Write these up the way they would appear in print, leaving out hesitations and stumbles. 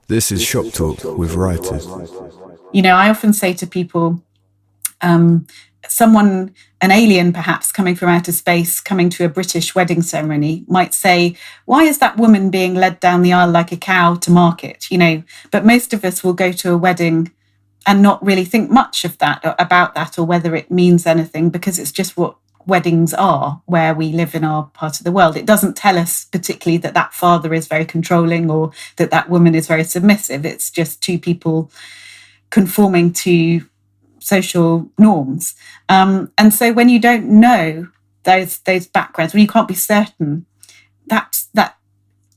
This is Shop Talk with Writers. I often say to people, an alien perhaps coming from outer space, coming to a British wedding ceremony, might say, why is that woman being led down the aisle like a cow to market? But most of us will go to a wedding and not really think much of that, or about that, or whether it means anything, because it's just what weddings are where we live in our part of the world. It doesn't tell us particularly that that father is very controlling or that that woman is very submissive. It's just two people conforming to social norms. And so when you don't know those backgrounds, when you can't be certain, that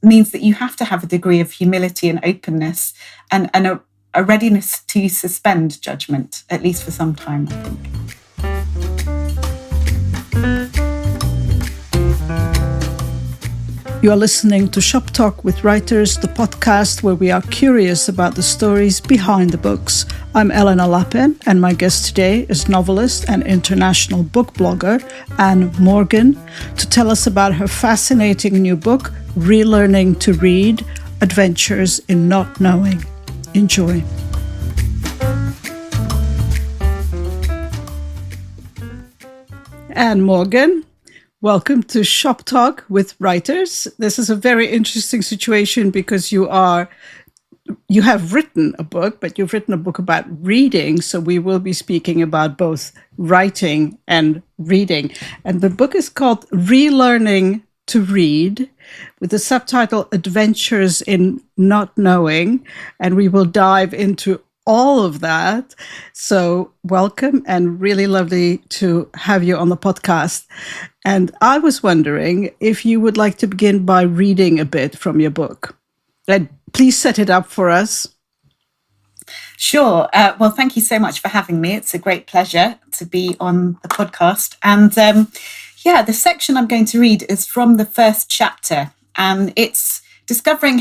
means that you have to have a degree of humility and openness and a readiness to suspend judgment, at least for some time, I think. You are listening to Shop Talk with Writers, the podcast where we are curious about the stories behind the books. I'm Elena Lappin, and my guest today is novelist and international book blogger Anne Morgan to tell us about her fascinating new book, Relearning to Read, Adventures in Not Knowing. Enjoy. Anne Morgan, welcome to Shop Talk with Writers. This is a very interesting situation because you have written a book, but you've written a book about reading. So we will be speaking about both writing and reading. And the book is called Relearning to Read, with the subtitle Adventures in Not Knowing. And we will dive into all of that. So welcome, and really lovely to have you on the podcast. And I was wondering if you would like to begin by reading a bit from your book. And please set it up for us. Sure. Well, thank you so much for having me. It's a great pleasure to be on the podcast. And the section I'm going to read is from the first chapter, and it's describing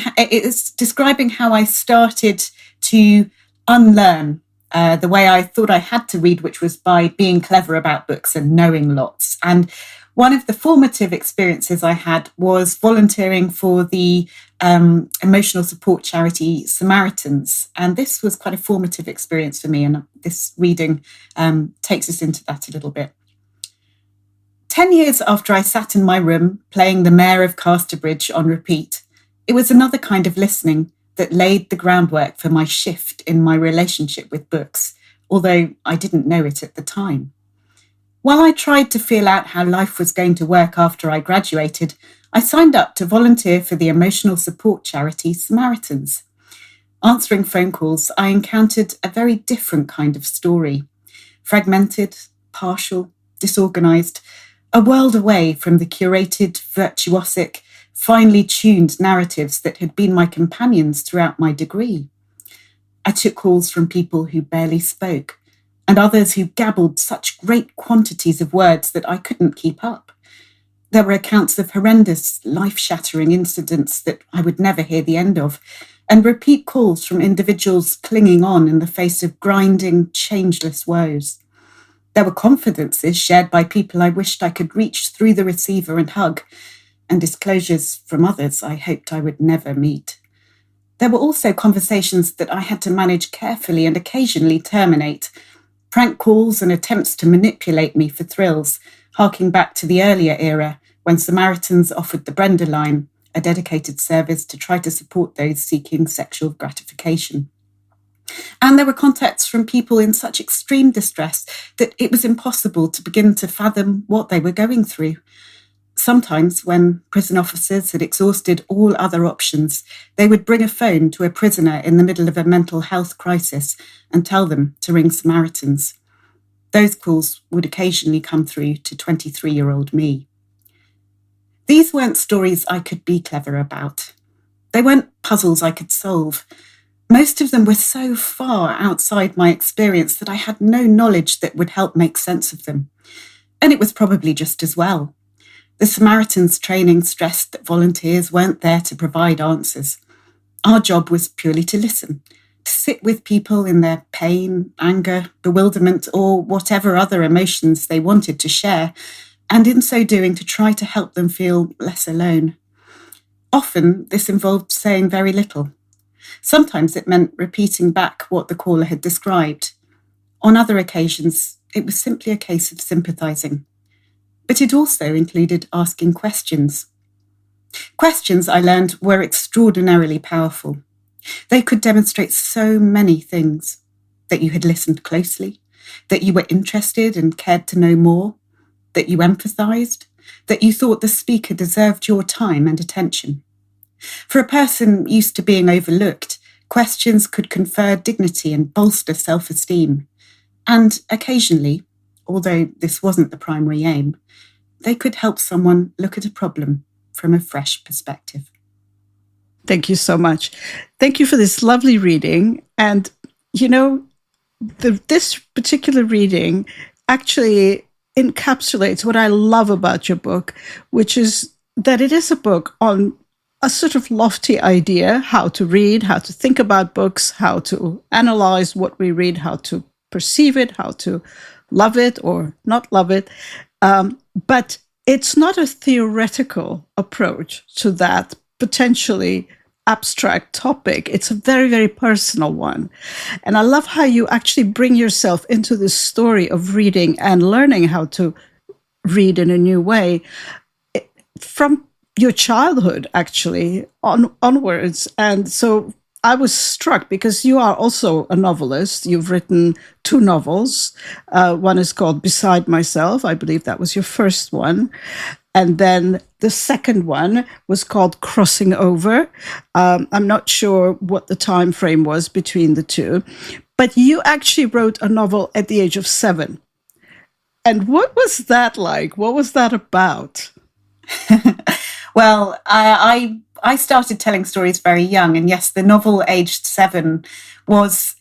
how I started to unlearn the way I thought I had to read, which was by being clever about books and knowing lots. And one of the formative experiences I had was volunteering for the emotional support charity Samaritans. And this was quite a formative experience for me. And this reading takes us into that a little bit. 10 years after I sat in my room playing The Mayor of Casterbridge on repeat, it was another kind of listening that laid the groundwork for my shift in my relationship with books, although I didn't know it at the time. While I tried to feel out how life was going to work after I graduated, I signed up to volunteer for the emotional support charity Samaritans. Answering phone calls, I encountered a very different kind of story. Fragmented, partial, disorganized, a world away from the curated, virtuosic, finely tuned narratives that had been my companions throughout my degree. I took calls from people who barely spoke, and others who gabbled such great quantities of words that I couldn't keep up. There were accounts of horrendous, life-shattering incidents that I would never hear the end of, and repeat calls from individuals clinging on in the face of grinding, changeless woes. There were confidences shared by people I wished I could reach through the receiver and hug, and disclosures from others I hoped I would never meet. There were also conversations that I had to manage carefully and occasionally terminate, prank calls and attempts to manipulate me for thrills, harking back to the earlier era when Samaritans offered the Brenda line, a dedicated service to try to support those seeking sexual gratification. And there were contacts from people in such extreme distress that it was impossible to begin to fathom what they were going through. Sometimes, when prison officers had exhausted all other options, they would bring a phone to a prisoner in the middle of a mental health crisis and tell them to ring Samaritans. Those calls would occasionally come through to 23-year-old me. These weren't stories I could be clever about. They weren't puzzles I could solve. Most of them were so far outside my experience that I had no knowledge that would help make sense of them. And it was probably just as well. The Samaritans training stressed that volunteers weren't there to provide answers. Our job was purely to listen, to sit with people in their pain, anger, bewilderment, or whatever other emotions they wanted to share, and in so doing to try to help them feel less alone. Often, this involved saying very little. Sometimes it meant repeating back what the caller had described. On other occasions, it was simply a case of sympathising. But it also included asking questions. Questions, I learned, were extraordinarily powerful. They could demonstrate so many things: that you had listened closely, that you were interested and cared to know more, that you empathised, that you thought the speaker deserved your time and attention. For a person used to being overlooked, questions could confer dignity and bolster self-esteem. And occasionally, although this wasn't the primary aim, they could help someone look at a problem from a fresh perspective. Thank you so much. Thank you for this lovely reading. And, you know, this particular reading actually encapsulates what I love about your book, which is that it is a book on a sort of lofty idea, how to read, how to think about books, how to analyze what we read, how to perceive it, how to love it or not love it. But it's not a theoretical approach to that potentially abstract topic. It's a very, very personal one. And I love how you actually bring yourself into this story of reading and learning how to read in a new way from your childhood, actually, onwards. And so I was struck because you are also a novelist. You've written 2 novels. One is called Beside Myself. I believe that was your first one. And then the second one was called Crossing Over. I'm not sure what the time frame was between the two, but you actually wrote a novel at the age of 7. And what was that like? What was that about? Well, I started telling stories very young, and yes, the novel aged 7 was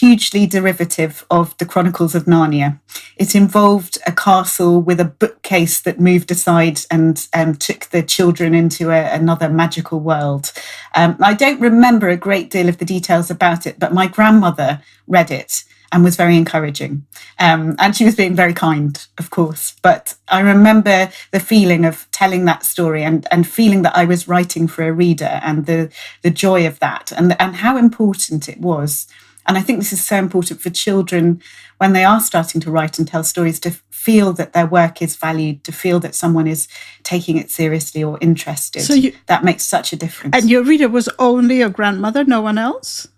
hugely derivative of the Chronicles of Narnia. It involved a castle with a bookcase that moved aside and took the children into another magical world. I don't remember a great deal of the details about it, but my grandmother read it and was very encouraging. And she was being very kind, of course. But I remember the feeling of telling that story and feeling that I was writing for a reader, and the joy of that, and how important it was. And I think this is so important for children when they are starting to write and tell stories, to feel that their work is valued, to feel that someone is taking it seriously or interested. So that makes such a difference. And your reader was only your grandmother, no one else?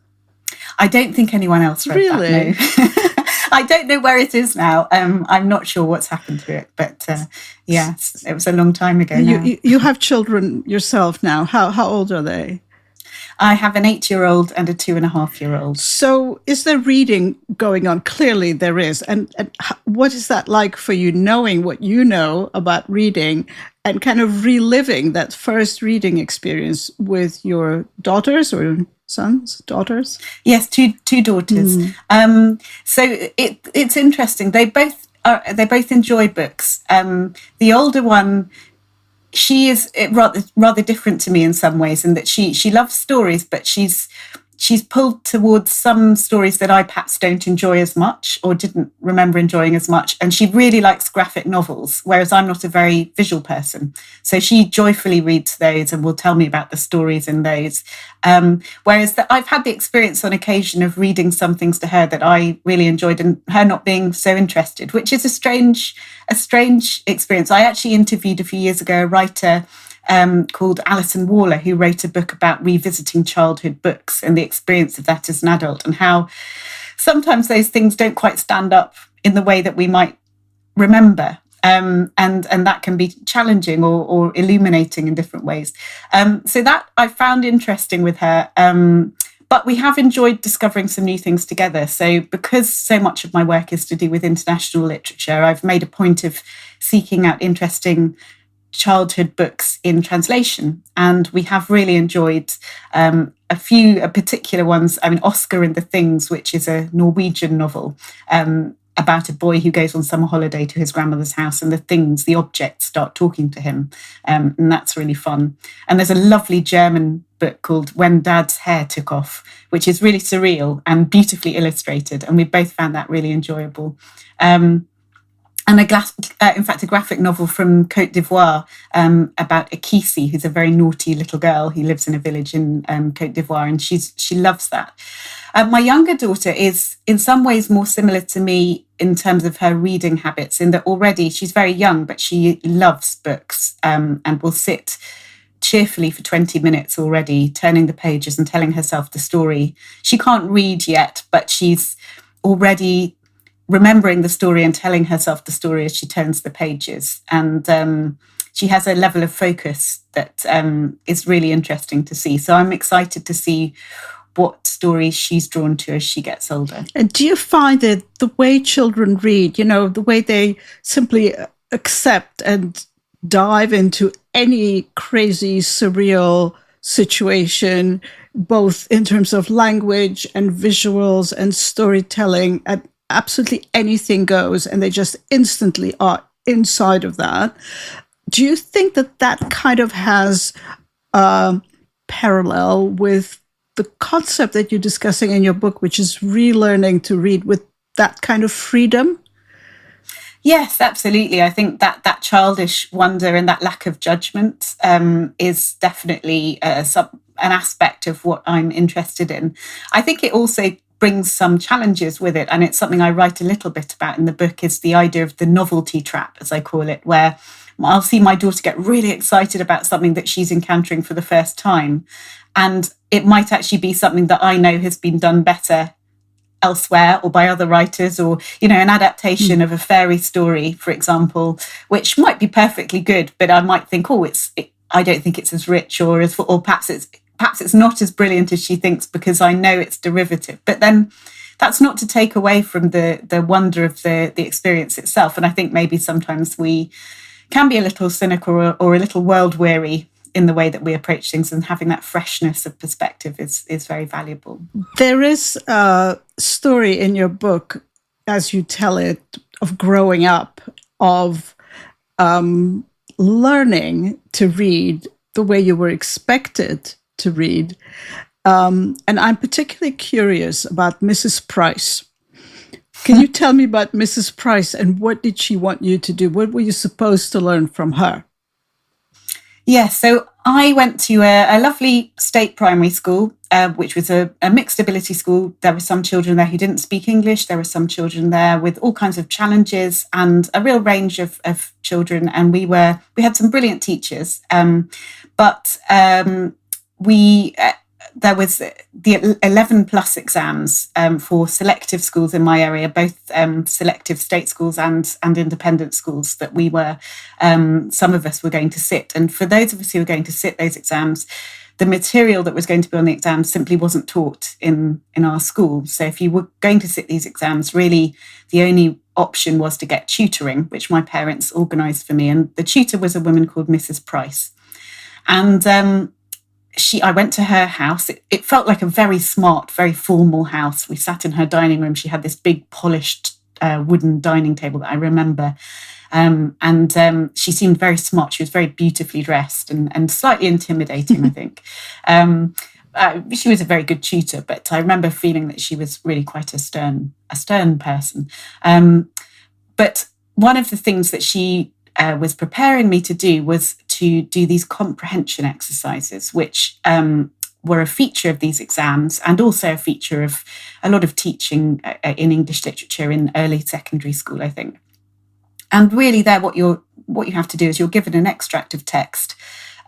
I don't think anyone else read that, no. I don't know where it is now. I'm not sure what's happened to it, but yes, it was a long time ago now. You have children yourself now. How old are they? I have an 8-year-old and a 2.5-year-old. So is there reading going on? Clearly there is. And what is that like for you, knowing what you know about reading and kind of reliving that first reading experience with your daughters or sons, daughters? Yes, two daughters. So it's interesting. They both enjoy books. The older one, she is rather different to me in some ways, in that she loves stories, but she's pulled towards some stories that I perhaps don't enjoy as much or didn't remember enjoying as much. And she really likes graphic novels, whereas I'm not a very visual person. So she joyfully reads those and will tell me about the stories in those. Whereas I've had the experience on occasion of reading some things to her that I really enjoyed and her not being so interested, which is a strange experience. I actually interviewed a few years ago a writer called Alison Waller, who wrote a book about revisiting childhood books and the experience of that as an adult, and how sometimes those things don't quite stand up in the way that we might remember. And that can be challenging or illuminating in different ways. So that I found interesting with her. But we have enjoyed discovering some new things together. So because so much of my work is to do with international literature, I've made a point of seeking out interesting childhood books in translation, and we have really enjoyed a few particular ones. I mean, Oscar and the Things, which is a Norwegian novel about a boy who goes on summer holiday to his grandmother's house, and the objects start talking to him, and that's really fun. And there's a lovely German book called When Dad's Hair Took Off, which is really surreal and beautifully illustrated, and we both found that really enjoyable. And and in fact, a graphic novel from Côte d'Ivoire about Akisi, who's a very naughty little girl who lives in a village in Côte d'Ivoire, and she loves that. My younger daughter is in some ways more similar to me in terms of her reading habits, in that already she's very young, but she loves books and will sit cheerfully for 20 minutes already, turning the pages and telling herself the story. She can't read yet, but she's already remembering the story and telling herself the story as she turns the pages. And she has a level of focus that is really interesting to see. So I'm excited to see what stories she's drawn to as she gets older. And do you find that the way children read, the way they simply accept and dive into any crazy, surreal situation, both in terms of language and visuals and storytelling, and absolutely anything goes, and they just instantly are inside of that? Do you think that kind of has parallel with the concept that you're discussing in your book, which is relearning to read with that kind of freedom? Yes, absolutely. I think that childish wonder and that lack of judgment is definitely an aspect of what I'm interested in. I think it also brings some challenges with it, and it's something I write a little bit about in the book, is the idea of the novelty trap, as I call it, where I'll see my daughter get really excited about something that she's encountering for the first time, and it might actually be something that I know has been done better elsewhere or by other writers, or an adaptation of a fairy story, for example, which might be perfectly good, but I might think, I don't think it's as rich, or perhaps it's not as brilliant as she thinks, because I know it's derivative. But then that's not to take away from the wonder of the experience itself. And I think maybe sometimes we can be a little cynical or a little world weary in the way that we approach things, and having that freshness of perspective is very valuable. There is a story in your book, as you tell it, of growing up, of learning to read the way you were expected to read. And I'm particularly curious about Mrs. Price. Can you tell me about Mrs. Price, and what did she want you to do? What were you supposed to learn from her? Yes, so I went to a lovely state primary school, which was a mixed ability school. There were some children there who didn't speak English. There were some children there with all kinds of challenges, and a real range of children. And we had some brilliant teachers, but there was the 11 plus exams for selective schools in my area, both selective state schools and independent schools, that we were, some of us were going to sit. And for those of us who were going to sit those exams, the material that was going to be on the exam simply wasn't taught in our school. So if you were going to sit these exams, really the only option was to get tutoring, which my parents organised for me. And the tutor was a woman called Mrs. Price. And I went to her house. It felt like a very smart, very formal house. We sat in her dining room. She had this big polished wooden dining table that I remember. And she seemed very smart. She was very beautifully dressed and slightly intimidating, I think. She was a very good tutor, but I remember feeling that she was really quite a stern person. But one of the things that she was preparing me to do was to do these comprehension exercises, which were a feature of these exams, and also a feature of a lot of teaching in English literature in early secondary school, I think. And really there, what you have to do is you're given an extract of text,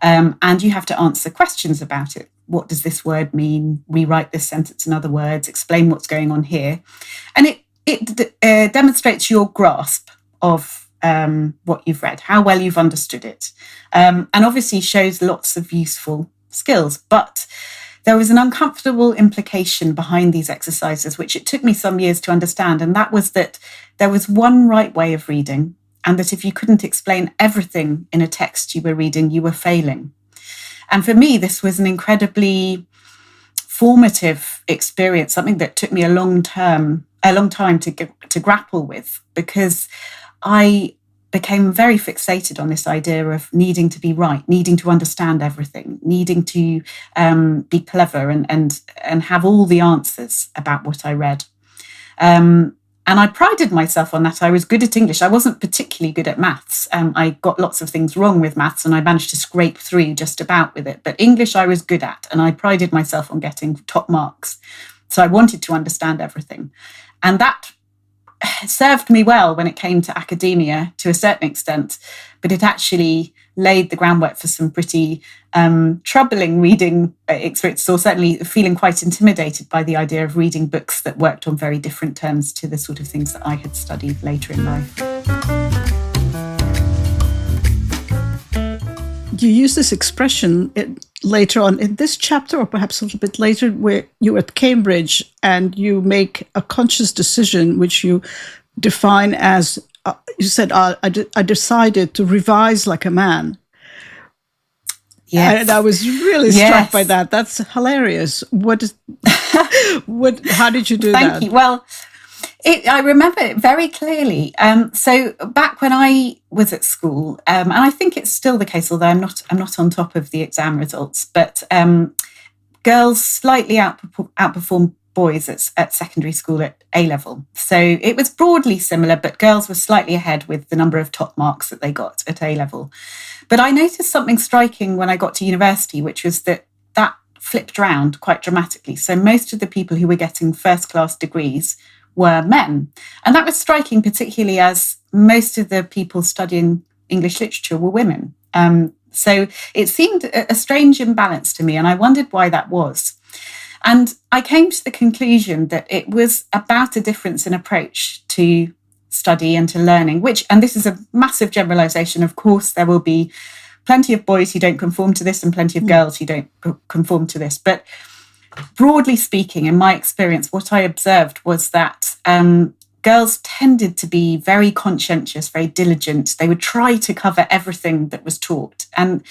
and you have to answer questions about it. What does this word mean? Rewrite this sentence in other words, explain what's going on here. And it demonstrates your grasp of what you've read, how well you've understood it, and obviously shows lots of useful skills. But there was an uncomfortable implication behind these exercises, which it took me some years to understand, and that was that there was one right way of reading, and that if you couldn't explain everything in a text you were reading, you were failing. And for me, this was an incredibly formative experience, something that took me a long time to grapple with, because I became very fixated on this idea of needing to be right, needing to understand everything, needing to be clever and have all the answers about what I read. And I prided myself on that. I was good at English. I wasn't particularly good at maths. I got lots of things wrong with maths, and I managed to scrape through just about with it. But English I was good at, and I prided myself on getting top marks. So I wanted to understand everything. And that served me well when it came to academia to a certain extent, but it actually laid the groundwork for some pretty troubling reading experiences, or certainly feeling quite intimidated by the idea of reading books that worked on very different terms to the sort of things that I had studied later in life. You use this expression later on in this chapter, or perhaps a little bit later, where you're at Cambridge and you make a conscious decision, which you define as, you said, I decided to revise like a man. Yes. And I was really struck by that. That's hilarious. How did you do that? Thank you. Well, I remember it very clearly. So back when I was at school, and I think it's still the case, although I'm not on top of the exam results, but girls slightly outperformed boys at secondary school at A-level. So it was broadly similar, but girls were slightly ahead with the number of top marks that they got at A-level. But I noticed something striking when I got to university, which was that flipped round quite dramatically. So most of the people who were getting first-class degrees were men. And that was striking, particularly as most of the people studying English literature were women. So it seemed a strange imbalance to me, and I wondered why that was. And I came to the conclusion that it was about a difference in approach to study and to learning, and this is a massive generalization. Of course, there will be plenty of boys who don't conform to this and plenty of girls who don't conform to this. But broadly speaking, in my experience, what I observed was that girls tended to be very conscientious, very diligent. They would try to cover everything that was taught. And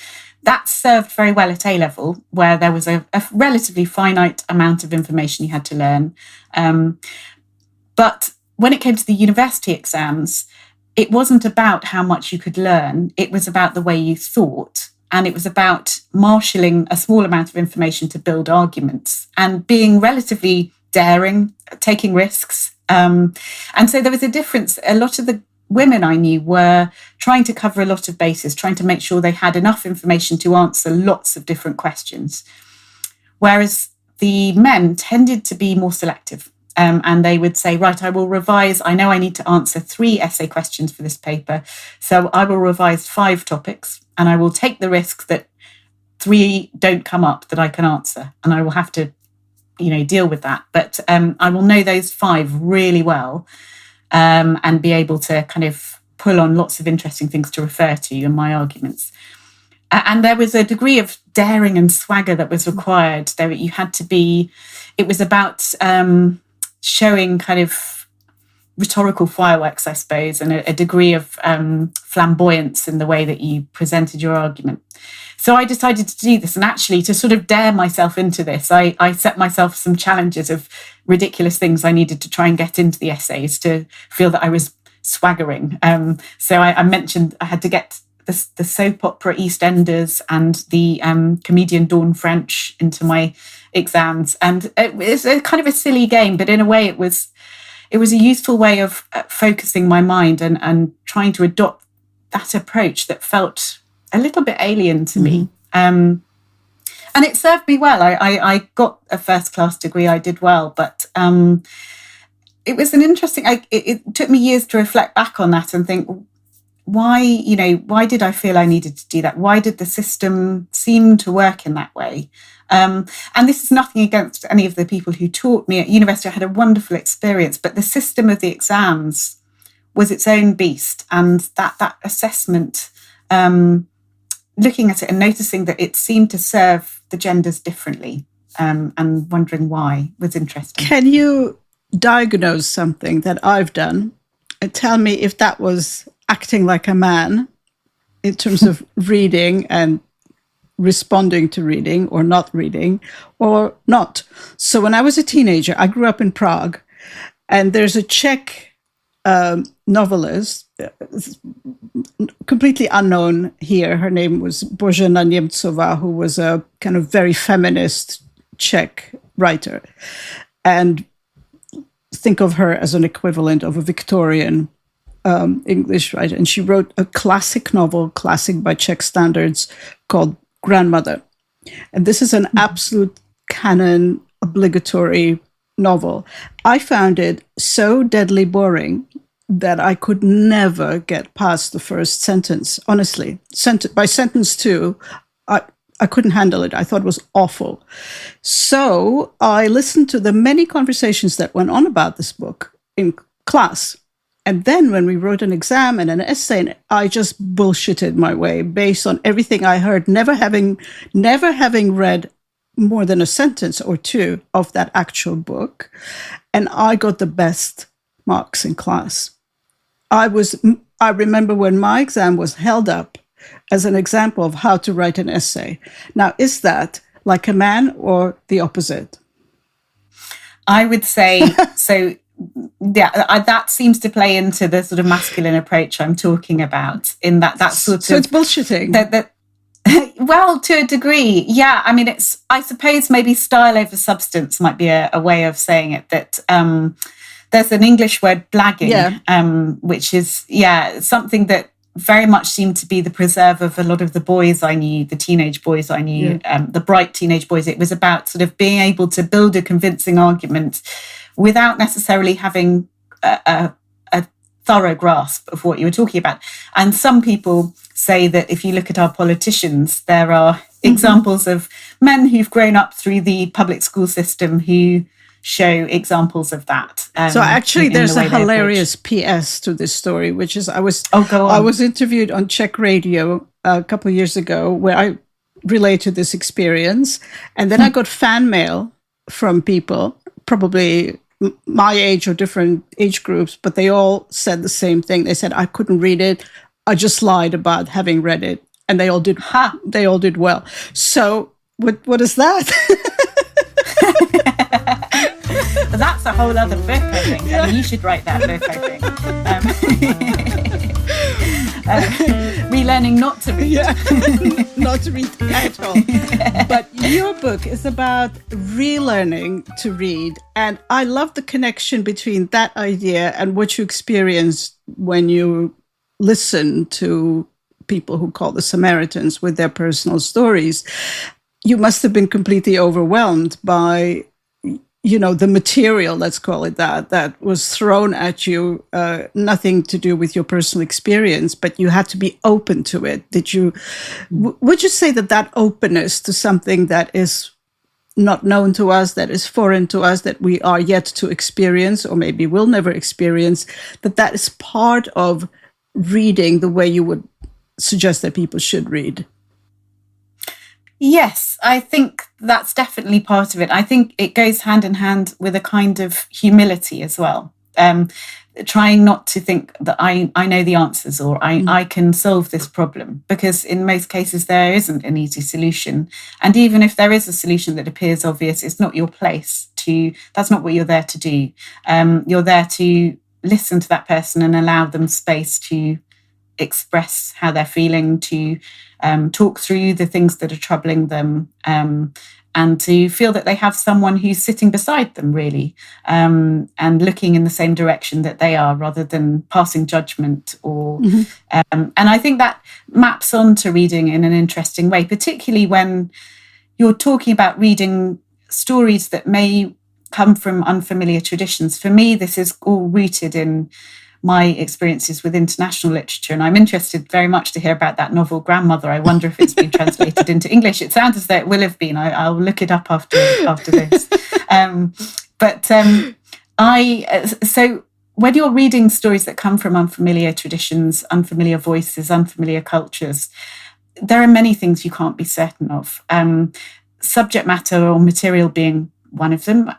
that served very well at A-level, where there was a relatively finite amount of information you had to learn. But when it came to the university exams, it wasn't about how much you could learn. It was about the way you thought. And it was about marshalling a small amount of information to build arguments and being relatively daring, taking risks. And so there was a difference. A lot of the women I knew were trying to cover a lot of bases, trying to make sure they had enough information to answer lots of different questions. Whereas the men tended to be more selective. And they would say, right, I will revise. I know I need to answer 3 essay questions for this paper. So I will revise 5 topics, and I will take the risk that 3 don't come up that I can answer. And I will have to, deal with that. But I will know those 5 really well, and be able to kind of pull on lots of interesting things to refer to in my arguments. And there was a degree of daring and swagger that was required. You had to be, it was about showing kind of rhetorical fireworks, I suppose, and a degree of flamboyance in the way that you presented your argument. So I decided to do this, and actually to sort of dare myself into this, I set myself some challenges of ridiculous things I needed to try and get into the essays to feel that I was swaggering. So I mentioned I had to get the soap opera EastEnders and the comedian Dawn French into my exams. And it was a kind of a silly game, but in a way it was a useful way of focusing my mind and trying to adopt that approach that felt a little bit alien to me. And it served me well. I got a first-class degree. I did well, but it was an interesting, it took me years to reflect back on that and think, why did I feel I needed to do that? Why did the system seem to work in that way? And this is nothing against any of the people who taught me at university. I had a wonderful experience, but the system of the exams was its own beast. And that assessment, looking at it and noticing that it seemed to serve the genders differently, and wondering why was interesting. Can you diagnose something that I've done and tell me if that was acting like a man in terms of reading and responding to reading or not reading or not? So when I was a teenager, I grew up in Prague, and there's a Czech novelist, completely unknown here. Her name was Božena Němcová, who was a kind of very feminist Czech writer. And think of her as an equivalent of a Victorian English writer. And she wrote a classic novel, classic by Czech standards, called Grandmother. And this is an absolute canon, obligatory novel. I found it so deadly boring that I could never get past the first sentence. Honestly, by sentence 2, I couldn't handle it. I thought it was awful. So I listened to the many conversations that went on about this book in class. And then when we wrote an exam and an essay, and I just bullshitted my way based on everything I heard, never having read more than a sentence or two of that actual book. And I got the best marks in class. I remember when my exam was held up as an example of how to write an essay. Now, is that like a man or the opposite? I would say so. Yeah, that seems to play into the sort of masculine approach I'm talking about. In that sort of, so it's bullshitting. Well, to a degree, yeah. I mean, I suppose maybe style over substance might be a way of saying it. That there's an English word, blagging, which is something that very much seemed to be the preserve of a lot of the boys I knew, the teenage boys I knew, the bright teenage boys. It was about sort of being able to build a convincing argument without necessarily having a thorough grasp of what you were talking about. And some people say that if you look at our politicians, there are examples of men who've grown up through the public school system who show examples of that. So actually, there's a hilarious PS to this story, which is I was interviewed on Czech radio a couple of years ago where I related this experience. And then I got fan mail from people, probably my age or different age groups, but they all said the same thing. They said, I couldn't read it. I just lied about having read it. And they all did. They all did well. So what is that? That's a whole other book, I think. I mean, you should write that book, I think. Relearning not to read. Yeah, not to read at all. But your book is about relearning to read. And I love the connection between that idea and what you experienced when you listen to people who call the Samaritans with their personal stories. You must have been completely overwhelmed by the material, let's call it that was thrown at you, nothing to do with your personal experience, but you had to be open to it. Would you say that openness to something that is not known to us, that is foreign to us, that we are yet to experience, or maybe will never experience, that is part of reading the way you would suggest that people should read? Yes, I think that's definitely part of it. I think it goes hand in hand with a kind of humility as well. Trying not to think that I know the answers or I can solve this problem, because in most cases there isn't an easy solution. And even if there is a solution that appears obvious, it's not your place that's not what you're there to do. You're there to listen to that person and allow them space to express how they're feeling, to talk through the things that are troubling them, and to feel that they have someone who's sitting beside them, really, and looking in the same direction that they are, rather than passing judgment. And I think that maps onto reading in an interesting way, particularly when you're talking about reading stories that may come from unfamiliar traditions. For me, this is all rooted in my experiences with international literature. And I'm interested very much to hear about that novel, Grandmother. I wonder if it's been translated into English. It sounds as though it will have been. I'll look it up after this. So when you're reading stories that come from unfamiliar traditions, unfamiliar voices, unfamiliar cultures, there are many things you can't be certain of. Subject matter or material being one of them,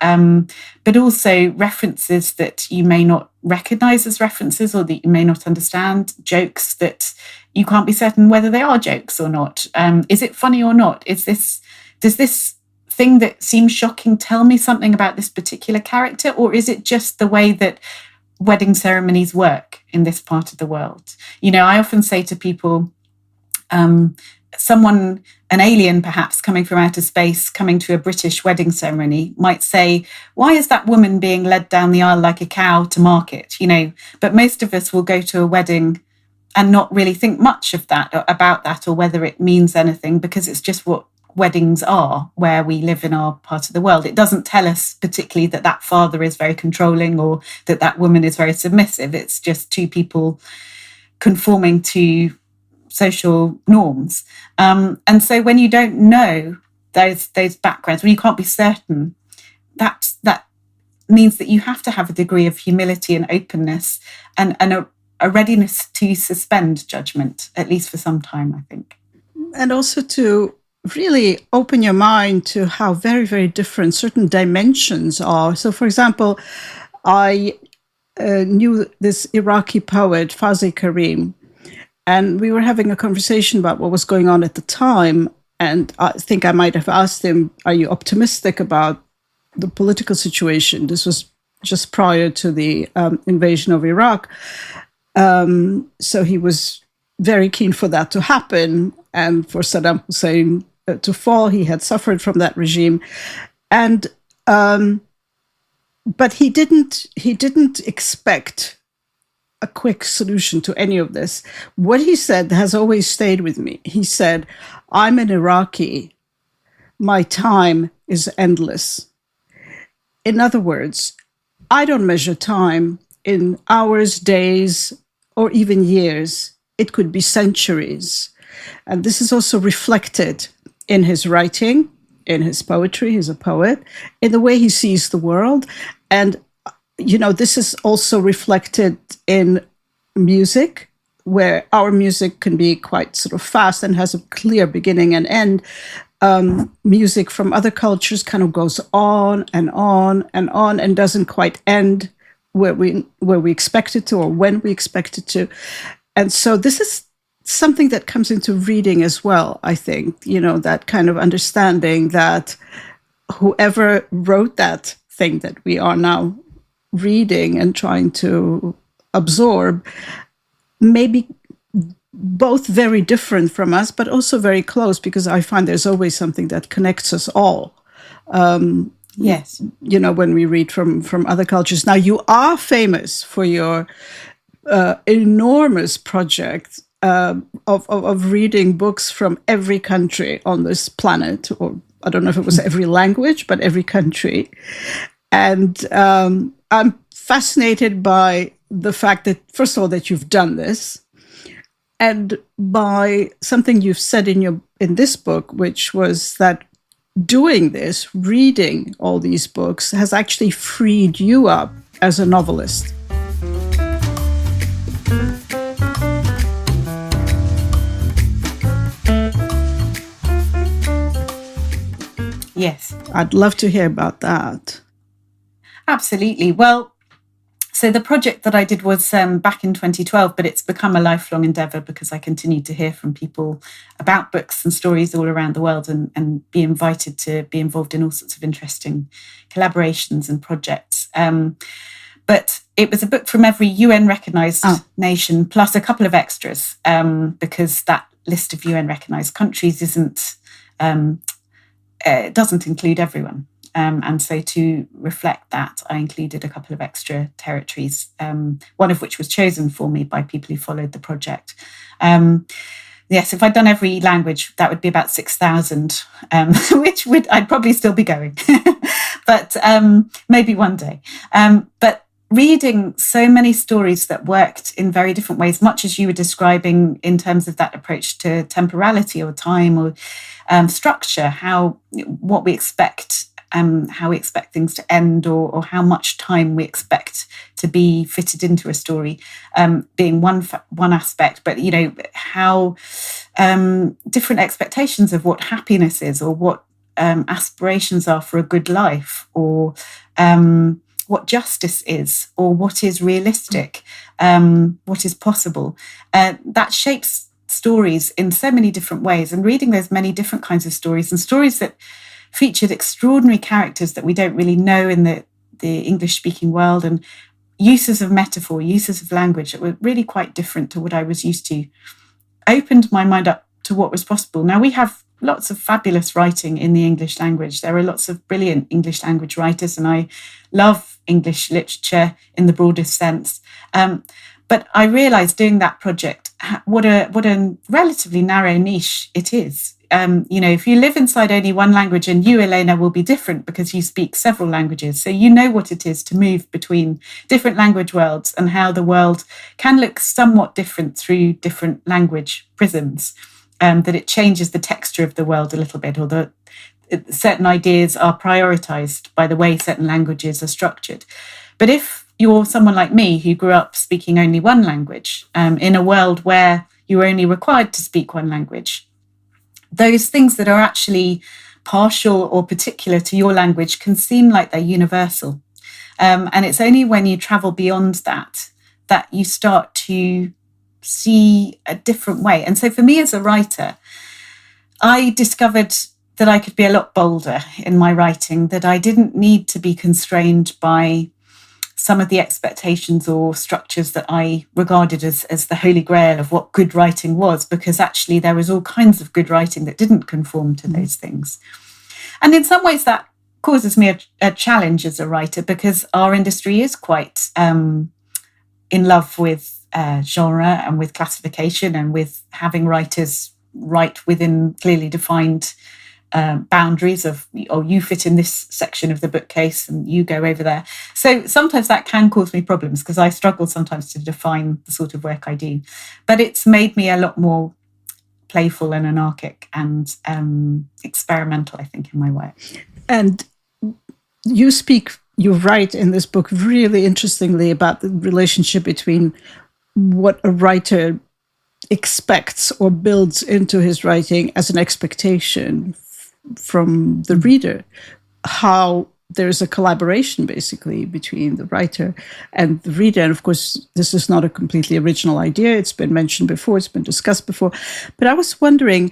but also references that you may not recognize as references or that you may not understand, jokes that you can't be certain whether they are jokes or not. Is it funny or not? Does this thing that seems shocking tell me something about this particular character, or is it just the way that wedding ceremonies work in this part of the world? I often say to people, someone, an alien perhaps coming from outer space, coming to a British wedding ceremony, might say, why is that woman being led down the aisle like a cow to market? But most of us will go to a wedding and not really think much of that, or about that, or whether it means anything, because it's just what weddings are where we live in our part of the world. It doesn't tell us particularly that that father is very controlling or that that woman is very submissive. It's just two people conforming to social norms. And so when you don't know those backgrounds, when you can't be certain, that means that you have to have a degree of humility and openness and a readiness to suspend judgment, at least for some time, I think. And also to really open your mind to how very, very different certain dimensions are. So, for example, I knew this Iraqi poet, Fazl Karim, and we were having a conversation about what was going on at the time. And I think I might have asked him, are you optimistic about the political situation? This was just prior to the invasion of Iraq. So he was very keen for that to happen and for Saddam Hussein to fall. He had suffered from that regime. And but he didn't expect a quick solution to any of this. What he said has always stayed with me. He said, I'm an Iraqi. My time is endless. In other words, I don't measure time in hours, days, or even years. It could be centuries. And this is also reflected in his writing, in his poetry. He's a poet, in the way he sees the world. And, this is also reflected in music, where our music can be quite sort of fast and has a clear beginning and end. Music from other cultures kind of goes on and on and on and doesn't quite end where we expect it to or when we expect it to. And so this is something that comes into reading as well, I think, that kind of understanding that whoever wrote that thing that we are now reading and trying to absorb may be both very different from us, but also very close, because I find there's always something that connects us all. Yes. When we read from other cultures. Now, you are famous for your enormous project of reading books from every country on this planet, or I don't know if it was every language, but every country. And I'm fascinated by the fact that, first of all, that you've done this, and by something you've said in this book, which was that doing this, reading all these books, has actually freed you up as a novelist. Yes. I'd love to hear about that. Absolutely. Well, so the project that I did was back in 2012, but it's become a lifelong endeavour because I continue to hear from people about books and stories all around the world and be invited to be involved in all sorts of interesting collaborations and projects. But it was a book from every UN recognised nation, plus a couple of extras, because that list of UN recognised countries doesn't include everyone. And so to reflect that, I included a couple of extra territories, one of which was chosen for me by people who followed the project. Yes, if I'd done every language, that would be about 6,000, which I'd probably still be going, but maybe one day. But reading so many stories that worked in very different ways, much as you were describing in terms of that approach to temporality or time or structure, what we expect, how we expect things to end, or how much time we expect to be fitted into a story, being one aspect, but how different expectations of what happiness is, or what aspirations are for a good life, or what justice is, or what is realistic, what is possible, that shapes stories in so many different ways. And reading those many different kinds of stories, and stories that featured extraordinary characters that we don't really know in the English-speaking world, and uses of metaphor, uses of language that were really quite different to what I was used to, opened my mind up to what was possible. Now, we have lots of fabulous writing in the English language. There are lots of brilliant English language writers, and I love English literature in the broadest sense. But I realised doing that project what a relatively narrow niche it is. If you live inside only one language, and you, Elena, will be different because you speak several languages. So you know what it is to move between different language worlds and how the world can look somewhat different through different language prisms, that it changes the texture of the world a little bit, or that certain ideas are prioritized by the way certain languages are structured. But if you're someone like me who grew up speaking only one language, in a world where you were only required to speak one language, those things that are actually partial or particular to your language can seem like they're universal. And it's only when you travel beyond that you start to see a different way. And so for me as a writer, I discovered that I could be a lot bolder in my writing, that I didn't need to be constrained by some of the expectations or structures that I regarded as the holy grail of what good writing was, because actually there was all kinds of good writing that didn't conform to those things. And in some ways that causes me a challenge as a writer, because our industry is quite in love with genre and with classification and with having writers write within clearly defined boundaries of, oh, you fit in this section of the bookcase and you go over there. So sometimes that can cause me problems, because I struggle sometimes to define the sort of work I do. But it's made me a lot more playful and anarchic and experimental, I think, in my work. And you write in this book really interestingly about the relationship between what a writer expects or builds into his writing as an expectation from the reader, how there's a collaboration basically between the writer and the reader. And of course, this is not a completely original idea. It's been mentioned before, it's been discussed before. But I was wondering,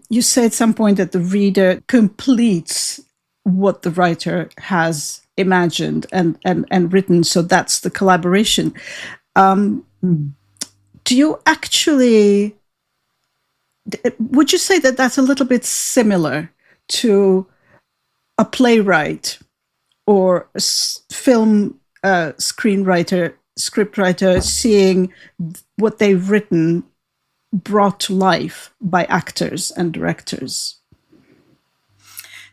you said at some point that the reader completes what the writer has imagined and written. So that's the collaboration. Do you actually, would you say that that's a little bit similar to a playwright or a film screenwriter, scriptwriter seeing what they've written brought to life by actors and directors?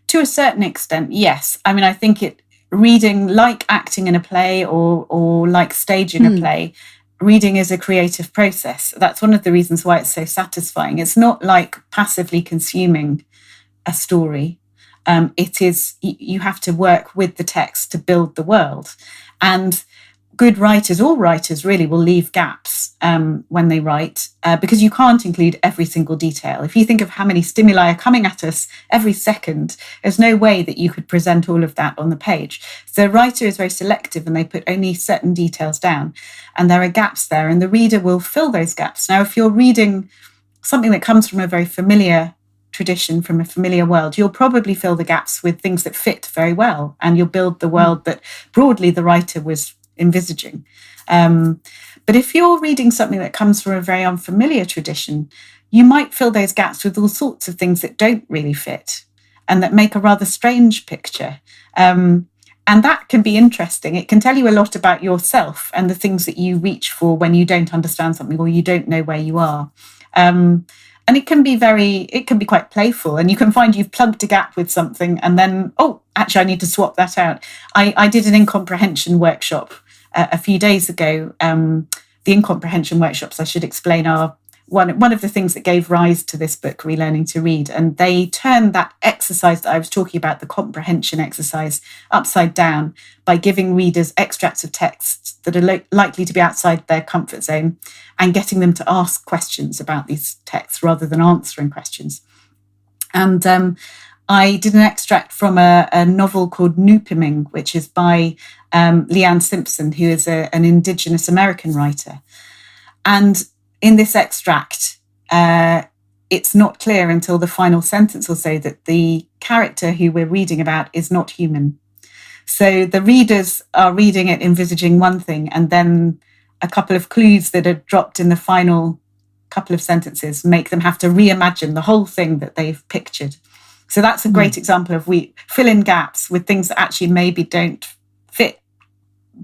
To a certain extent, yes. I mean, I think reading, like acting in a play or like staging a play, reading is a creative process. That's one of the reasons why it's so satisfying. It's not like passively consuming a story. It is, you have to work with the text to build the world. And good writers, all writers really, will leave gaps when they write, because you can't include every single detail. If you think of how many stimuli are coming at us every second, there's no way that you could present all of that on the page. So a writer is very selective, and they put only certain details down, and there are gaps there, and the reader will fill those gaps. Now, if you're reading something that comes from a very familiar tradition, from a familiar world, you'll probably fill the gaps with things that fit very well, and you'll build the world that broadly the writer was envisaging. But if you're reading something that comes from a very unfamiliar tradition, you might fill those gaps with all sorts of things that don't really fit and that make a rather strange picture. And that can be interesting. It can tell you a lot about yourself and the things that you reach for when you don't understand something or you don't know where you are. And it can be quite playful, and you can find you've plugged a gap with something and then, oh, actually, I need to swap that out. I did an incomprehension workshop a few days ago. The incomprehension workshops, I should explain, are one of the things that gave rise to this book, Relearning to Read. And they turned that exercise that I was talking about, the comprehension exercise, upside down by giving readers extracts of texts that are likely to be outside their comfort zone and getting them to ask questions about these texts rather than answering questions. And I did an extract from a novel called Novelist, which is by Leanne Simpson, who is an Indigenous American writer. And in this extract, it's not clear until the final sentence or so that the character who we're reading about is not human. So the readers are reading it envisaging one thing, and then a couple of clues that are dropped in the final couple of sentences make them have to reimagine the whole thing that they've pictured. So that's a great example of we fill in gaps with things that actually maybe don't fit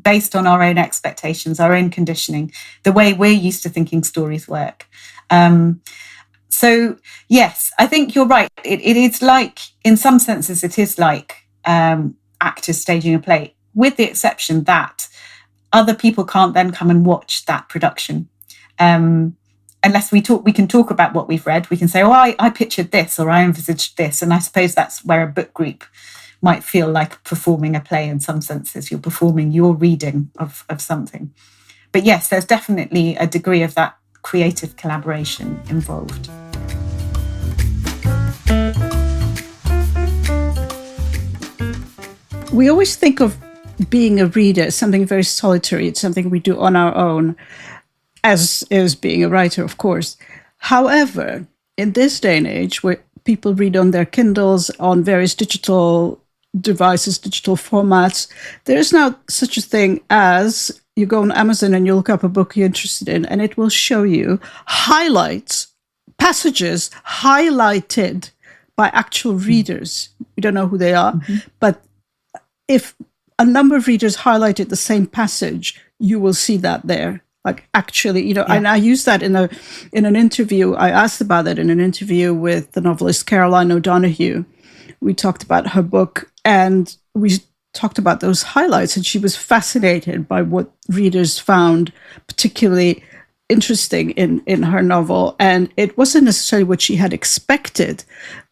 based on our own expectations, our own conditioning, the way we're used to thinking stories work. So yes, I think you're right. It is like, in some senses, it is like actors staging a play, with the exception that other people can't then come and watch that production. Unless we can talk about what we've read. We can say, oh, I pictured this, or I envisaged this. And I suppose that's where a book group might feel like performing a play in some senses. You're performing your reading of something. But yes, there's definitely a degree of that creative collaboration involved. We always think of being a reader as something very solitary. It's something we do on our own, as is being a writer, of course. However, in this day and age, where people read on their Kindles, on various digital devices, digital formats, there is now such a thing as, you go on Amazon and you look up a book you're interested in, and it will show you highlights, passages highlighted by actual readers. We don't know who they are, but if a number of readers highlighted the same passage, you will see that there. Like, actually, and I used that in an interview. I asked about that in an interview with the novelist Caroline O'Donoghue. We talked about her book, and we talked about those highlights, and she was fascinated by what readers found particularly interesting in her novel. And it wasn't necessarily what she had expected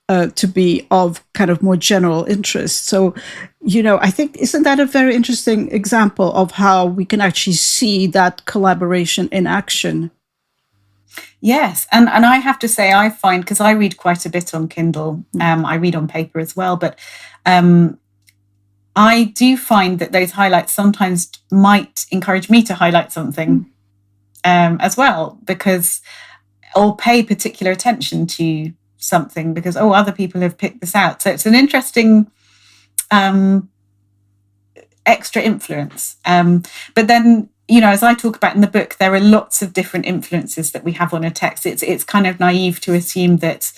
to be of kind of more general interest. So, I think, isn't that a very interesting example of how we can actually see that collaboration in action? Yes. And I have to say, I find, because I read quite a bit on Kindle, I read on paper as well, but I do find that those highlights sometimes might encourage me to highlight something as well, or pay particular attention to something because, other people have picked this out. So it's an interesting extra influence. But then, as I talk about in the book, there are lots of different influences that we have on a text. It's kind of naive to assume that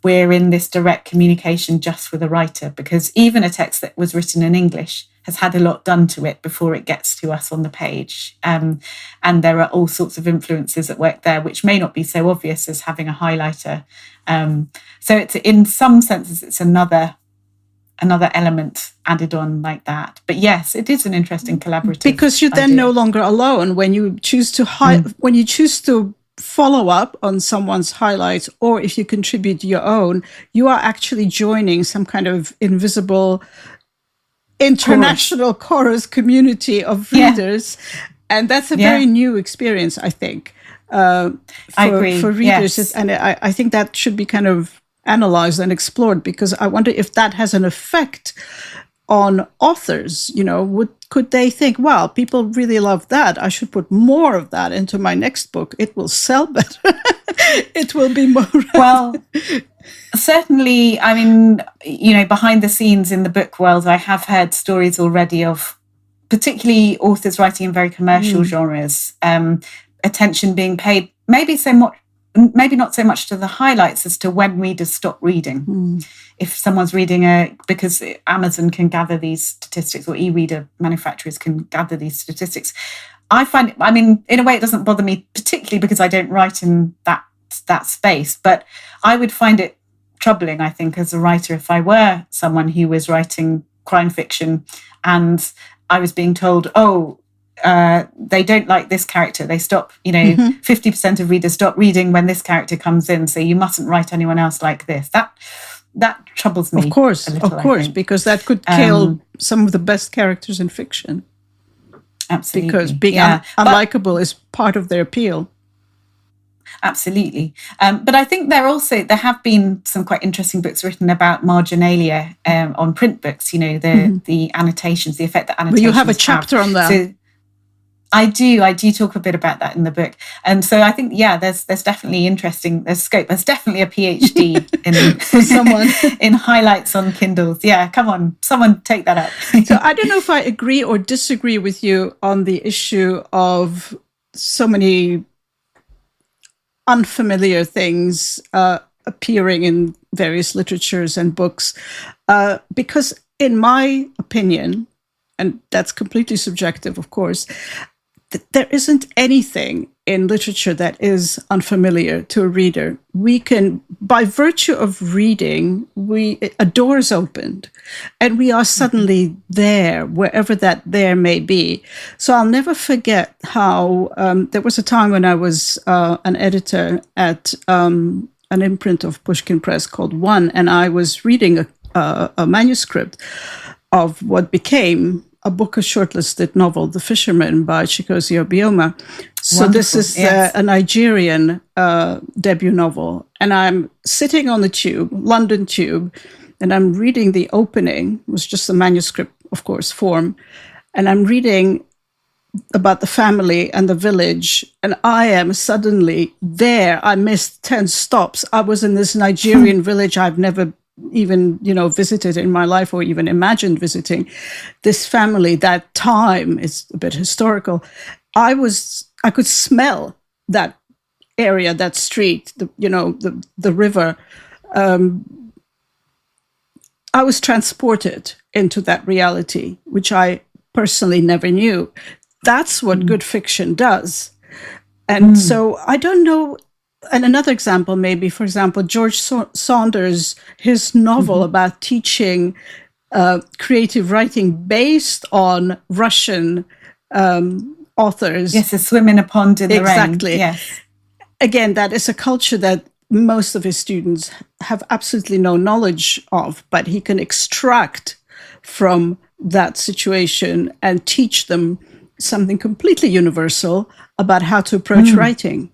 we're in this direct communication just with a writer, because even a text that was written in English has had a lot done to it before it gets to us on the page. And there are all sorts of influences at work there, which may not be so obvious as having a highlighter. So it's, in some senses, it's another element added on like that. But yes, it is an interesting collaborative because you're then idea. no longer alone when you choose to when you choose to follow up on someone's highlights, or if you contribute your own, you are actually joining some kind of invisible international chorus community of readers. And that's a very new experience, I think, I agree. for readers. Yes. And I think that should be kind of analyzed and explored, because I wonder if that has an effect on authors. Could they think, well, people really love that, I should put more of that into my next book, it will sell better. It will be more well, certainly. I mean, behind the scenes in the book world, I have heard stories already of particularly authors writing in very commercial genres, attention being paid maybe not so much to the highlights as to when readers stop reading. If someone's reading because Amazon can gather these statistics, or e-reader manufacturers can gather these statistics. I find it, in a way, it doesn't bother me particularly because I don't write in that space, but I would find it troubling, I think, as a writer, if I were someone who was writing crime fiction and I was being told, they don't like this character, they stop, 50% of readers stop reading when this character comes in, so you mustn't write anyone else like this. That troubles me. Of course, because that could kill some of the best characters in fiction. Absolutely. Because being unlikable is part of their appeal. Absolutely. But I think there have been some quite interesting books written about marginalia on print books, the annotations, the effect that annotations Well, you have a chapter on that. So I do talk a bit about that in the book. And so I think, there's definitely there's scope. There's definitely a PhD in someone in highlights on Kindles. Yeah, come on, someone take that up. So I don't know if I agree or disagree with you on the issue of so many unfamiliar things appearing in various literatures and books, because in my opinion, and that's completely subjective, of course, there isn't anything in literature that is unfamiliar to a reader. We can, by virtue of reading, a door is opened and we are suddenly there, wherever that there may be. So I'll never forget how there was a time when I was an editor at an imprint of Pushkin Press called One, and I was reading a manuscript of what became a book, a shortlisted novel, The Fisherman by Chikosi Obioma. So Wonderful. This is a Nigerian debut novel. And I'm sitting on the tube, London Tube, and I'm reading the opening. It was just a manuscript, of course, form. And I'm reading about the family and the village. And I am suddenly there. I missed 10 stops. I was in this Nigerian village I've never even, visited in my life or even imagined visiting. This family, that time is a bit historical. I could smell that area, that street, the river. I was transported into that reality, which I personally never knew. That's what good fiction does. And so I don't know. And another example, maybe, for example, George Saunders, his novel about teaching creative writing based on Russian authors. Yes, A Swim in a Pond in the Rain. Exactly. Yes. Again, that is a culture that most of his students have absolutely no knowledge of, but he can extract from that situation and teach them something completely universal about how to approach writing.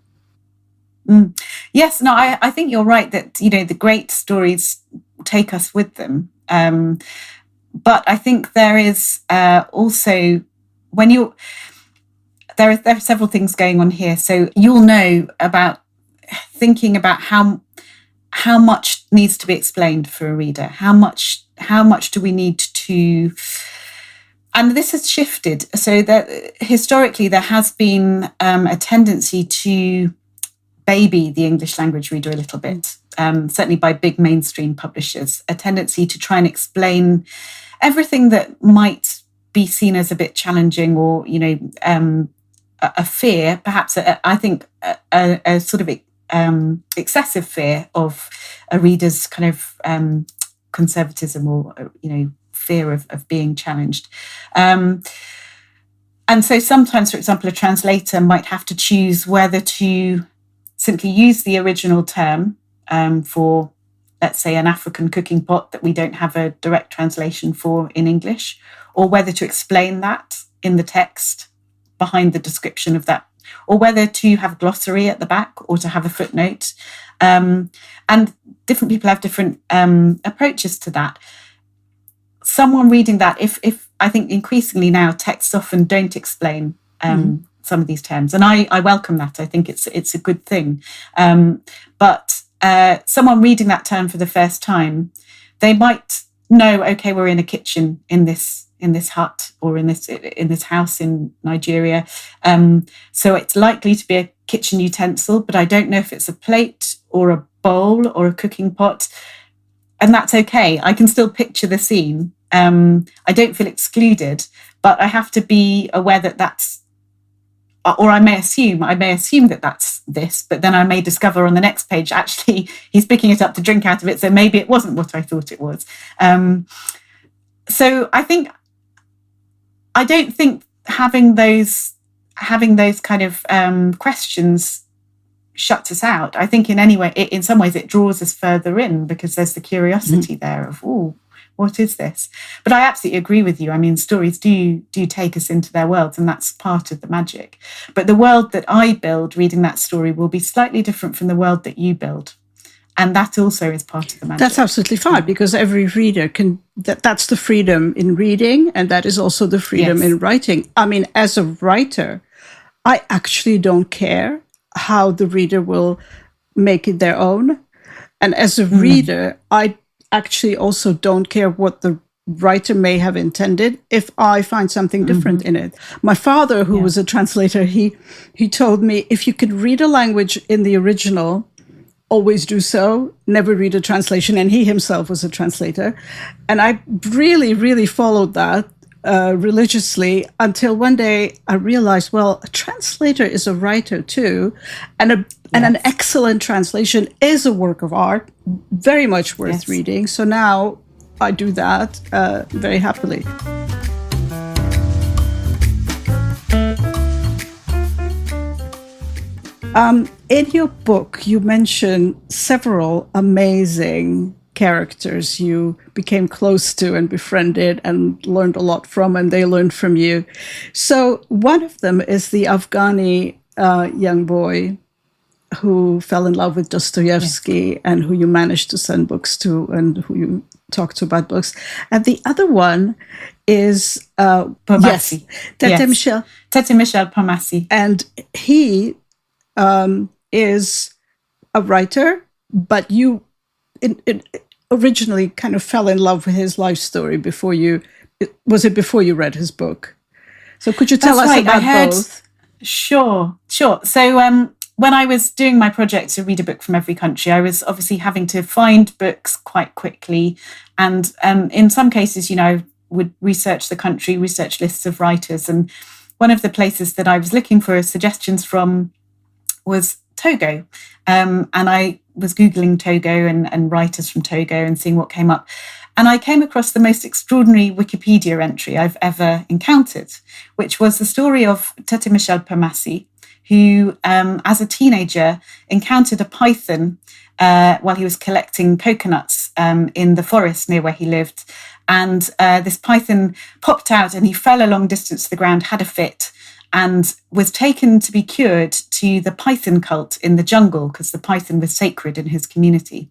Yes, no, I think you're right that, the great stories take us with them. But I think there is also, there are several things going on here. So you'll know about thinking about how much needs to be explained for a reader. How much do we need to, and this has shifted. So that historically there has been a tendency to baby the English language reader a little bit, certainly by big mainstream publishers, a tendency to try and explain everything that might be seen as a bit challenging or, a fear, perhaps I think a sort of excessive fear of a reader's kind of conservatism or, fear of being challenged. And so sometimes, for example, a translator might have to choose whether to simply use the original term for, let's say, an African cooking pot that we don't have a direct translation for in English, or whether to explain that in the text behind the description of that, or whether to have a glossary at the back or to have a footnote. And different people have different approaches to that. Someone reading that, if I think increasingly now texts often don't explain some of these terms, and I welcome that. I think it's a good thing. But someone reading that term for the first time, they might know, okay, we're in a kitchen in this hut or in this house in Nigeria. So it's likely to be a kitchen utensil, but I don't know if it's a plate or a bowl or a cooking pot. And that's okay. I can still picture the scene. I don't feel excluded, but I have to be aware that that's, or I may assume that that's this, but then I may discover on the next page, actually, he's picking it up to drink out of it. So maybe it wasn't what I thought it was. So I don't think having those kind of questions shuts us out. I think in some ways it draws us further in, because there's the curiosity there of, oh, what is this? But I absolutely agree with you. I mean, stories do take us into their worlds, and that's part of the magic. But the world that I build reading that story will be slightly different from the world that you build. And that also is part of the magic. That's absolutely fine, because every reader can, that's the freedom in reading, and that is also the freedom in writing. I mean, as a writer, I actually don't care how the reader will make it their own. And as a reader, I actually also don't care what the writer may have intended if I find something different in it. My father, who was a translator, he told me, if you could read a language in the original, always do so, never read a translation. And he himself was a translator. And I really, really followed that religiously until one day I realized, well, a translator is a writer too. And an excellent translation is a work of art, very much worth reading. So now I do that very happily. In your book, you mention several amazing characters you became close to and befriended and learned a lot from, and they learned from you. So one of them is the Afghani young boy who fell in love with Dostoevsky and who you managed to send books to and who you talked to about books. And the other one is Pomassi. Tete Michel Pomassi. And he is a writer, but you originally kind of fell in love with his life story before you read his book? So could you tell us about both? Sure. So when I was doing my project to read a book from every country, I was obviously having to find books quite quickly. And in some cases, I would research the country, research lists of writers. And one of the places that I was looking for suggestions from was Togo. And I was Googling Togo and writers from Togo and seeing what came up. And I came across the most extraordinary Wikipedia entry I've ever encountered, which was the story of Tete Michel Pomassi, who, as a teenager, encountered a python while he was collecting coconuts in the forest near where he lived. And this python popped out and he fell a long distance to the ground, had a fit, and was taken to be cured to the python cult in the jungle because the python was sacred in his community.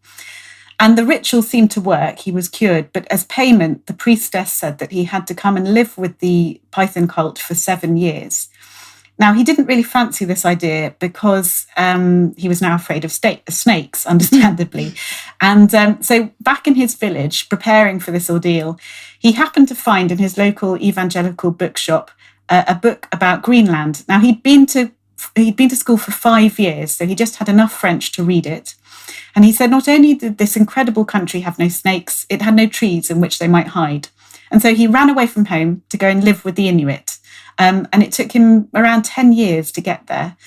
And the ritual seemed to work. He was cured. But as payment, the priestess said that he had to come and live with the python cult for 7 years. Now, he didn't really fancy this idea because he was now afraid of snakes, understandably. And so back in his village, preparing for this ordeal, he happened to find in his local evangelical bookshop a book about Greenland. Now, he'd been to school for 5 years, so he just had enough French to read it. And he said not only did this incredible country have no snakes, it had no trees in which they might hide. And so he ran away from home to go and live with the Inuit. And it took him around 10 years to get there.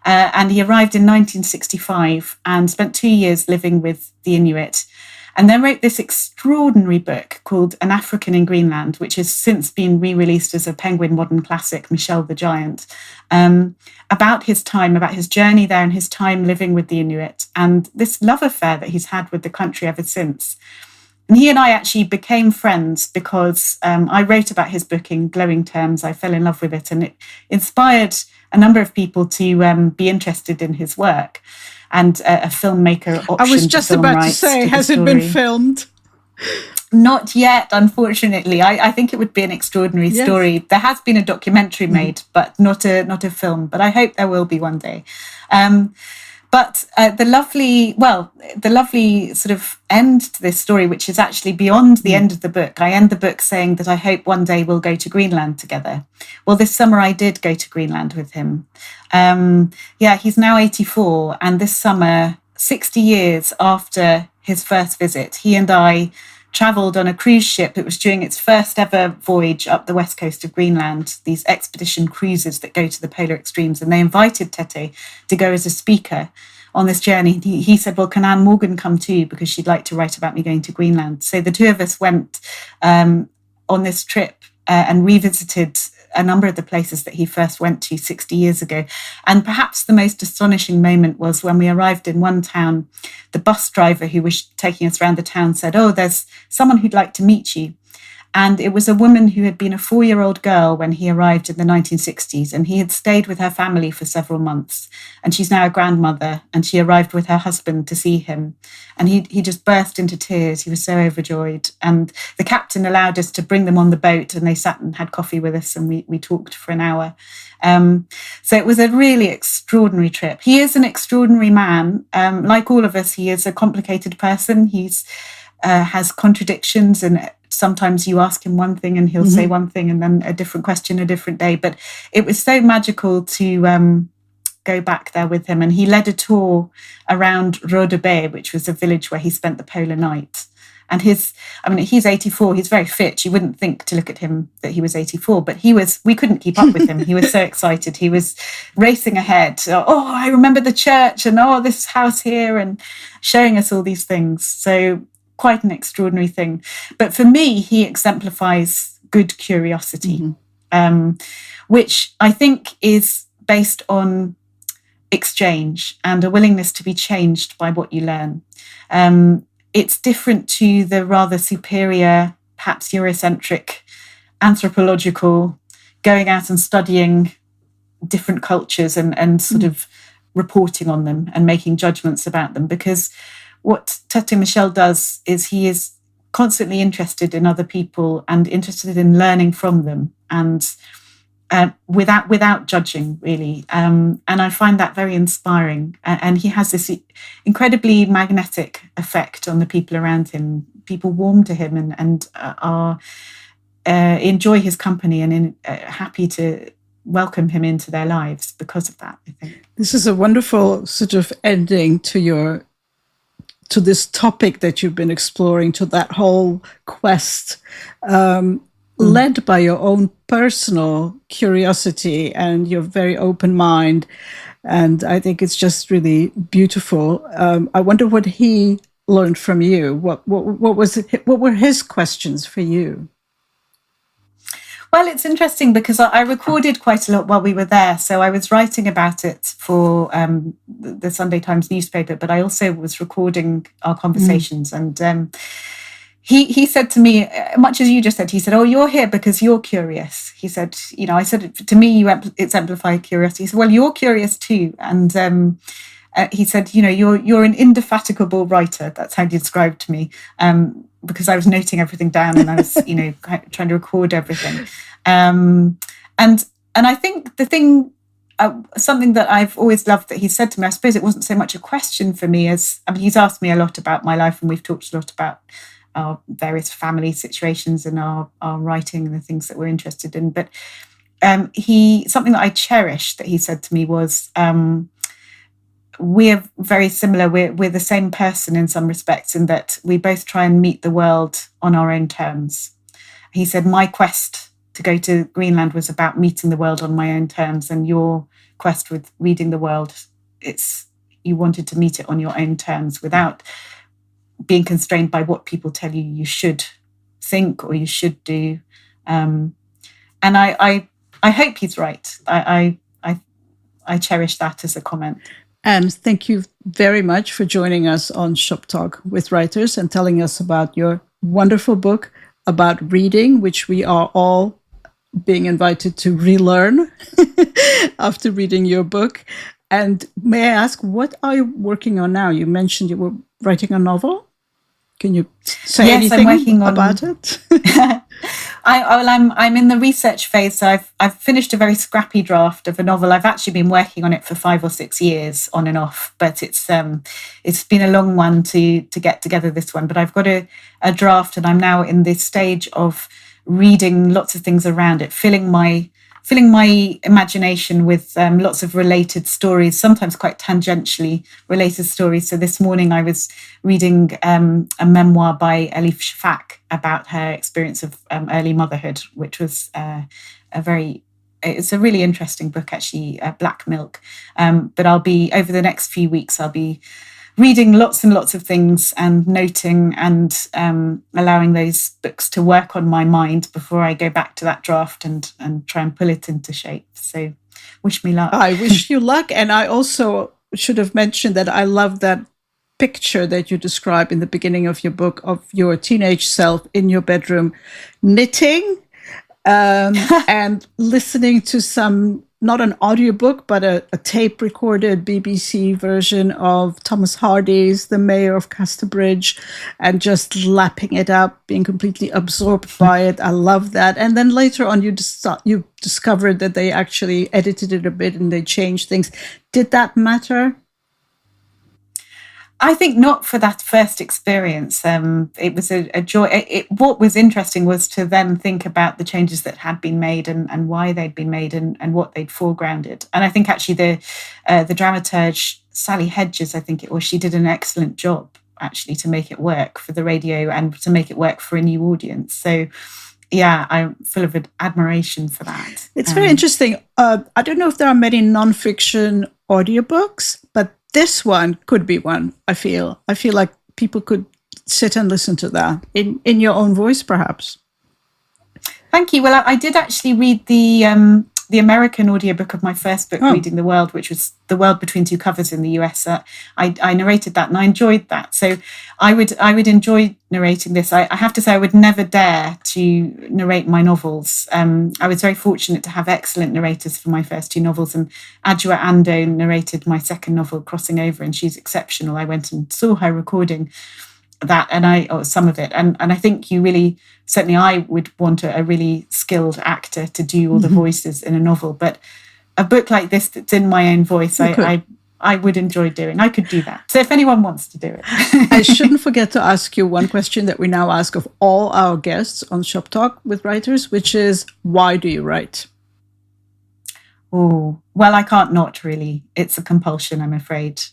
And he arrived in 1965 and spent 2 years living with the Inuit. And then wrote this extraordinary book called An African in Greenland, which has since been re-released as a Penguin modern classic, Michel the Giant, about his time, about his journey there and his time living with the Inuit and this love affair that he's had with the country ever since. And he and I actually became friends because I wrote about his book in glowing terms. I fell in love with it and it inspired a number of people to be interested in his work. And a filmmaker option. I was just about to say, has it been filmed? Not yet, unfortunately. I think it would be an extraordinary story. There has been a documentary made, but not a film. But I hope there will be one day. But the lovely sort of end to this story, which is actually beyond the end of the book. I end the book saying that I hope one day we'll go to Greenland together. Well, this summer I did go to Greenland with him. He's now 84. And this summer, 60 years after his first visit, he and I travelled on a cruise ship. It was during its first ever voyage up the west coast of Greenland, these expedition cruises that go to the polar extremes. And they invited Tete to go as a speaker on this journey. He said, well, can Anne Morgan come too? Because she'd like to write about me going to Greenland. So the two of us went on this trip and revisited a number of the places that he first went to 60 years ago. And perhaps the most astonishing moment was when we arrived in one town, the bus driver who was taking us around the town said, oh, there's someone who'd like to meet you. And it was a woman who had been a 4-year-old girl when he arrived in the 1960s, and he had stayed with her family for several months. And she's now a grandmother, and she arrived with her husband to see him. And he just burst into tears. He was so overjoyed. And the captain allowed us to bring them on the boat, and they sat and had coffee with us, and we talked for an hour. So it was a really extraordinary trip. He is an extraordinary man. Like all of us, he is a complicated person. He's has contradictions and sometimes you ask him one thing and he'll say one thing and then a different question a different day. But it was so magical to go back there with him. And he led a tour around Rodebay, which was a village where he spent the polar night. And he's 84, he's very fit. You wouldn't think to look at him that he was 84, but we couldn't keep up with him. He was so excited. He was racing ahead. Oh, I remember the church and this house here, and showing us all these things. So quite an extraordinary thing. But for me, he exemplifies good curiosity, which I think is based on exchange and a willingness to be changed by what you learn. It's different to the rather superior, perhaps Eurocentric, anthropological, going out and studying different cultures and sort of reporting on them and making judgments about them. Because what Tete Michel does is he is constantly interested in other people and interested in learning from them, and without judging, really. And I find that very inspiring. And he has this incredibly magnetic effect on the people around him. People warm to him and are enjoy his company and happy to welcome him into their lives because of that, I think. This is a wonderful sort of ending to this topic that you've been exploring, to that whole quest. Led by your own personal curiosity and your very open mind. And I think it's just really beautiful. I wonder what he learned from you. What were his questions for you? Well, it's interesting because I recorded quite a lot while we were there. So I was writing about it for the Sunday Times newspaper, but I also was recording our conversations. And He said to me, much as you just said, he said, "Oh, you're here because you're curious." He said, I said, "To me, you exemplify curiosity." He said, "Well, you're curious too." And he said, "You're an indefatigable writer." That's how he described to me, because I was noting everything down and I was, trying to record everything. And I think the thing, something that I've always loved that he said to me, I suppose it wasn't so much a question for me as, he's asked me a lot about my life and we've talked a lot about our various family situations and our writing and the things that we're interested in. But something that I cherished that he said to me was, we're very similar. We're the same person in some respects, in that we both try and meet the world on our own terms. He said, my quest to go to Greenland was about meeting the world on my own terms, and your quest with reading the world, you wanted to meet it on your own terms without being constrained by what people tell you should think or you should do. And I hope he's right. I cherish that as a comment. And thank you very much for joining us on Shop Talk with Writers and telling us about your wonderful book about reading, which we are all being invited to relearn after reading your book. And may I ask, what are you working on now? You mentioned you were writing a novel. Can you say anything about it? I'm in the research phase, so I've finished a very scrappy draft of a novel. I've actually been working on it for 5 or 6 years, on and off, but it's been a long one to get together, this one. But I've got a draft, and I'm now in this stage of reading lots of things around it, filling my imagination with lots of related stories, sometimes quite tangentially related stories. So this morning I was reading a memoir by Elif Shafak about her experience of early motherhood, which was it's a really interesting book, actually, Black Milk. But over the next few weeks, I'll be reading lots and lots of things and noting and allowing those books to work on my mind before I go back to that draft and try and pull it into shape. So wish me luck. I wish you luck. And I also should have mentioned that I love that picture that you describe in the beginning of your book of your teenage self in your bedroom knitting and listening to some, not an audiobook, but a tape recorded BBC version of Thomas Hardy's The Mayor of Casterbridge, and just lapping it up, being completely absorbed by it. I love that. And then later on, you discovered that they actually edited it a bit and they changed things. Did that matter? I think not for that first experience. It was a joy. What was interesting was to then think about the changes that had been made and why they'd been made and what they'd foregrounded. And I think actually the dramaturge, Sally Hedges, I think it was, she did an excellent job actually to make it work for the radio and to make it work for a new audience. So yeah, I'm full of admiration for that. It's very interesting. I don't know if there are many nonfiction audiobooks, but this one could be one. I feel like people could sit and listen to that in your own voice, perhaps. Thank you. Well, I did actually read the American audiobook of my first book, Reading the World, which was The World Between Two Covers in the US. I narrated that and I enjoyed that. So I would enjoy narrating this. I have to say I would never dare to narrate my novels. I was very fortunate to have excellent narrators for my first two novels, and Adjoa Ando narrated my second novel, Crossing Over, and she's exceptional. I went and saw her recording that or some of it. And I think you really, certainly I would want a really skilled actor to do all the voices in a novel. But a book like this that's in my own voice, I would enjoy doing. I could do that. So if anyone wants to do it. I shouldn't forget to ask you one question that we now ask of all our guests on Shop Talk with Writers, which is, why do you write? Oh, well, I can't not really. It's a compulsion, I'm afraid.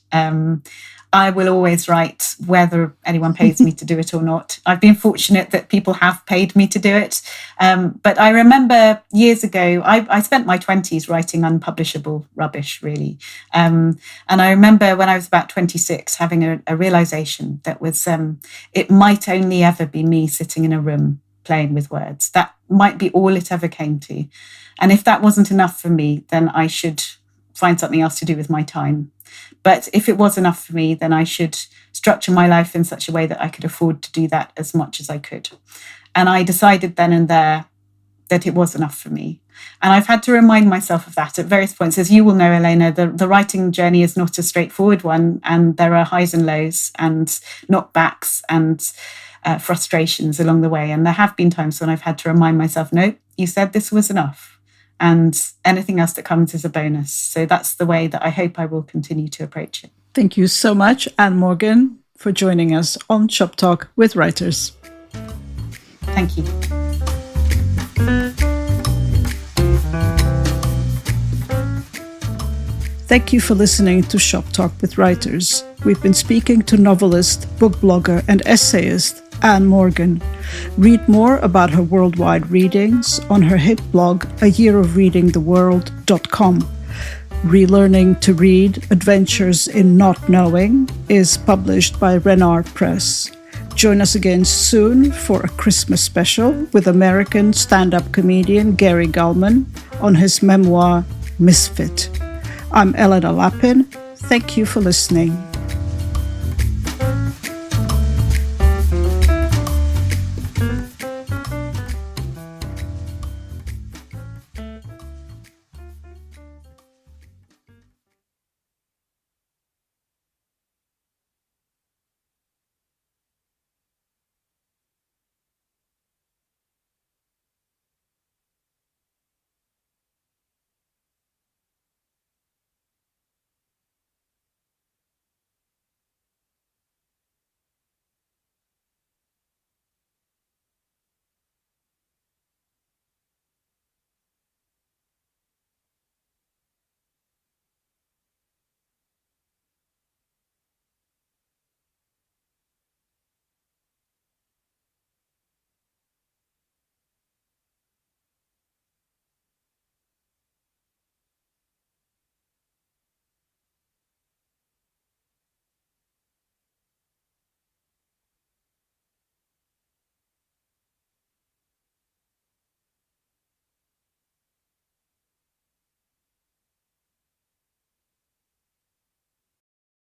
I will always write whether anyone pays me to do it or not. I've been fortunate that people have paid me to do it. But I remember years ago, I spent my 20s writing unpublishable rubbish, really. And I remember when I was about 26 having a realization that was it might only ever be me sitting in a room playing with words. That might be all it ever came to. And if that wasn't enough for me, then I should find something else to do with my time. But if it was enough for me, then I should structure my life in such a way that I could afford to do that as much as I could. And I decided then and there that it was enough for me. And I've had to remind myself of that at various points. As you will know, Elena, the writing journey is not a straightforward one. And there are highs and lows and knockbacks and frustrations along the way. And there have been times when I've had to remind myself, no, you said this was enough. And anything else that comes is a bonus. So that's the way that I hope I will continue to approach it. Thank you so much, Anne Morgan, for joining us on Shop Talk with Writers. Thank you. Thank you for listening to Shop Talk with Writers. We've been speaking to novelist, book blogger, and essayist Anne Morgan. Read more about her worldwide readings on her hit blog, ayearofreadingtheworld.com. Relearning to Read, Adventures in Not Knowing is published by Renard Press. Join us again soon for a Christmas special with American stand-up comedian Gary Gulman on his memoir, Misfit. I'm Elena Lappin. Thank you for listening.